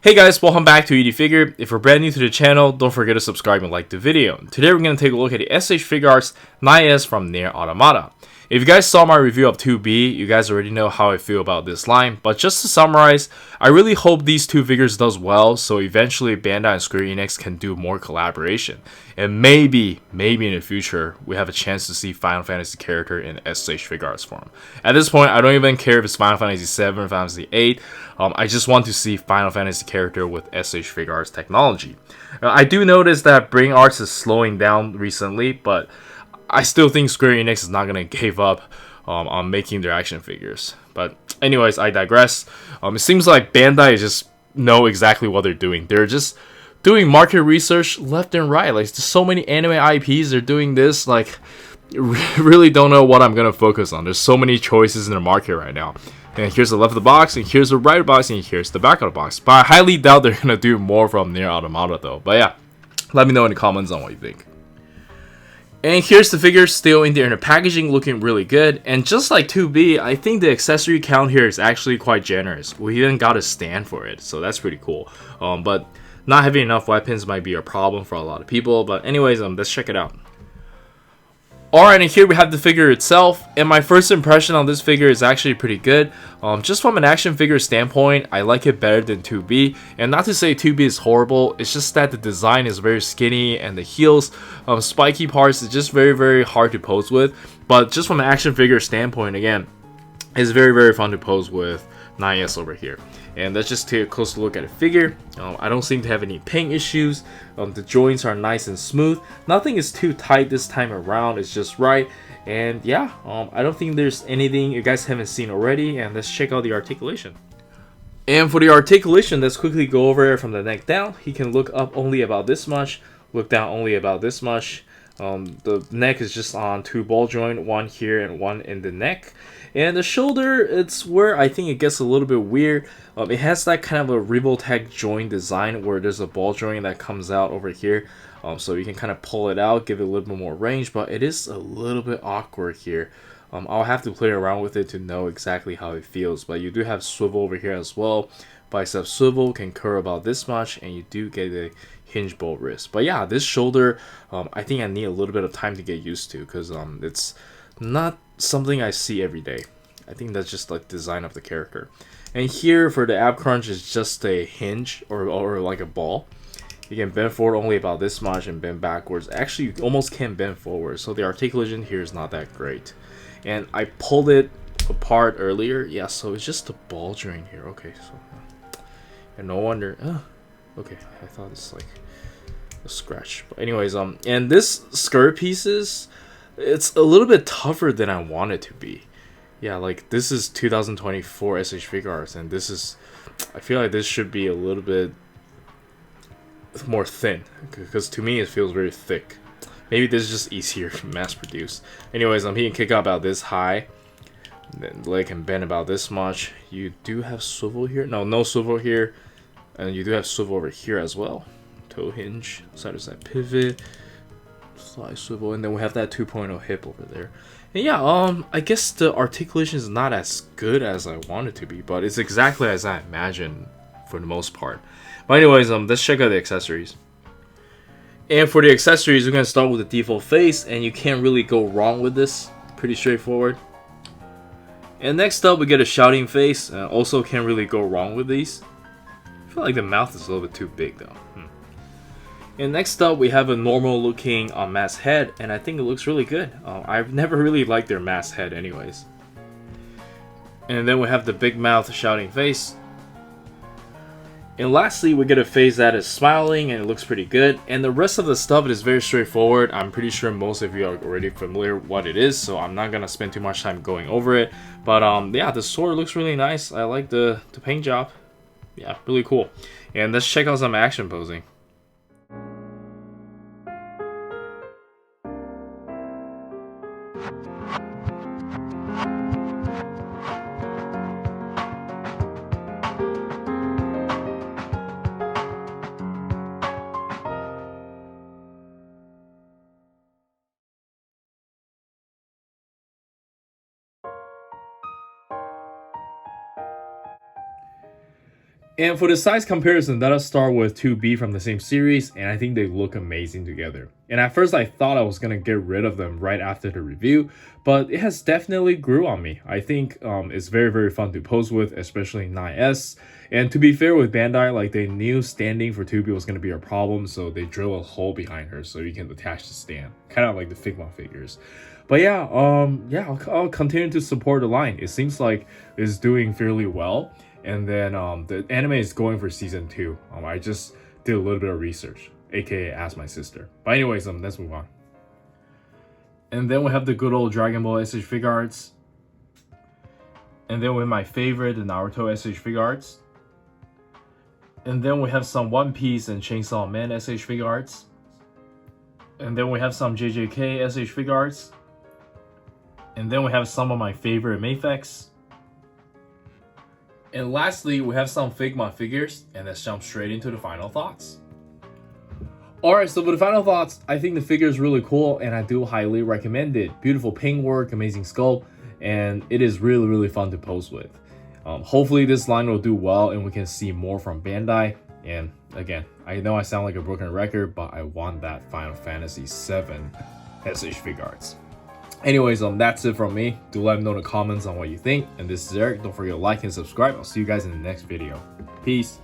Hey guys, welcome back to Figure. If you're brand new to the channel, don't forget to subscribe and like the video. Today we're going to take a look at the S.H.Figuarts NieR from NieR Automata. If you guys saw my review of 2B, you guys already know how I feel about this line, but just to summarize, I really hope these two figures does well, so eventually Bandai and Square Enix can do more collaboration. And maybe in the future, we have a chance to see Final Fantasy character in S.H.Figuarts form. At this point, I don't even care if it's Final Fantasy 7 or Final Fantasy 8, I just want to see Final Fantasy character with S.H.Figuarts technology. I do notice that Bring Arts is slowing down recently, but I still think Square Enix is not going to give up on making their action figures. But anyways, I digress. It seems like Bandai just know exactly what they're doing. They're just doing market research left and right. Like, there's so many anime IPs, they're doing this. Like, really don't know what I'm going to focus on. There's so many choices in the market right now. And here's the left of the box, and here's the right of the box, and here's the back of the box. But I highly doubt they're going to do more from NieR Automata though. But yeah, let me know in the comments on what you think. And here's the figure still in there in the packaging, looking really good. And just like 2B, I think the accessory count here is actually quite generous. We even got a stand for it, so that's pretty cool. But not having enough weapons might be a problem for a lot of people. But anyways, let's check it out. Alright, and here we have the figure itself, and my first impression on this figure is actually pretty good. Just from an action figure standpoint, I like it better than 2B, and not to say 2B is horrible, it's just that the design is very skinny, and the heels, spiky parts is just very hard to pose with. But just from an action figure standpoint, again, it's very fun to pose with NieR over here. And let's just take a closer look at the figure. I don't seem to have any paint issues. The joints are nice and smooth. Nothing is too tight this time around. It's just right. And yeah, I don't think there's anything you guys haven't seen already. And let's check out the articulation. And for the articulation, let's quickly go over it from the neck down. He can look up only about this much, look down only about this much. The neck is just on two ball joint, one here and one in the neck. And the shoulder, it's where I think it gets a little bit weird. It has that kind of a Revoltech joint design where there's a ball joint that comes out over here. So you can kind of pull it out, give it a little bit more range, but it is a little bit awkward here. I'll have to play around with it to know exactly how it feels. But you do have swivel over here as well. Bicep swivel can curve about this much, and you do get a hinge bolt wrist. But yeah, this shoulder, I think I need a little bit of time to get used to, because it's not something I see every day. I think that's just like design of the character. And here for the ab crunch is just a hinge or like a ball. You can bend forward only about this much and bend backwards. Actually, you almost can't bend forward, so the articulation here is not that great. And I pulled it apart earlier. Yeah, so it's just a ball joint here. Okay, so and no wonder. Okay, I thought it's like a scratch. But anyways, and this skirt pieces, it's a little bit tougher than I want it to be. Yeah, like this is 2024 S.H.Figuarts, and this is, I feel like this should be a little bit more thin, because to me it feels very thick. Maybe this is just easier to mass produce. Anyways, he can kick up about this high, then leg can bend about this much. You do have swivel here, no swivel here, and you do have swivel over here as well. Toe hinge, side to side pivot, slide swivel, and then we have that 2.0 hip over there. And yeah, I guess the articulation is not as good as I want it to be, but it's exactly as I imagined for the most part. But anyways, let's check out the accessories. And for the accessories, we're gonna start with the default face, and you can't really go wrong with this. Pretty straightforward. And next up, we get a shouting face. Also, can't really go wrong with these. I feel like the mouth is a little bit too big though. And next up, we have a normal looking mask head, and I think it looks really good. I've never really liked their mask head anyways. And then we have the big mouth shouting face. And lastly, we get a face that is smiling, and it looks pretty good. And the rest of the stuff is very straightforward. I'm pretty sure most of you are already familiar with what it is, so I'm not gonna spend too much time going over it. But yeah, the sword looks really nice. I like the paint job. Yeah, really cool. And let's check out some action posing. And for the size comparison, let us start with 2B from the same series, and I think they look amazing together. And at first I thought I was gonna get rid of them right after the review, but it has definitely grew on me. I think it's very fun to pose with, especially NieS. And to be fair with Bandai, like they knew standing for 2B was gonna be a problem, so they drill a hole behind her so you can attach the stand, kind of like the Figma figures. But yeah, I'll continue to support the line. It seems like it's doing fairly well. And then the anime is going for season 2. I just did a little bit of research, aka asked my sister. But anyways, let's move on. And then we have the good old Dragon Ball S.H.Figuarts. And then we have my favorite, the Naruto S.H.Figuarts. And then we have some One Piece and Chainsaw Man S.H.Figuarts. And then we have some JJK S.H.Figuarts. And then we have some of my favorite Mayfex. And lastly, we have some Figma figures, and let's jump straight into the final thoughts. Alright, so for the final thoughts, I think the figure is really cool, and I do highly recommend it. Beautiful paint work, amazing sculpt, and it is really fun to pose with. Hopefully this line will do well, and we can see more from Bandai. And again, I know I sound like a broken record, but I want that Final Fantasy VII S.H.Figuarts. Anyways, that's it from me. Do let me know in the comments on what you think. And this is Eric. Don't forget to like and subscribe. I'll see you guys in the next video. Peace.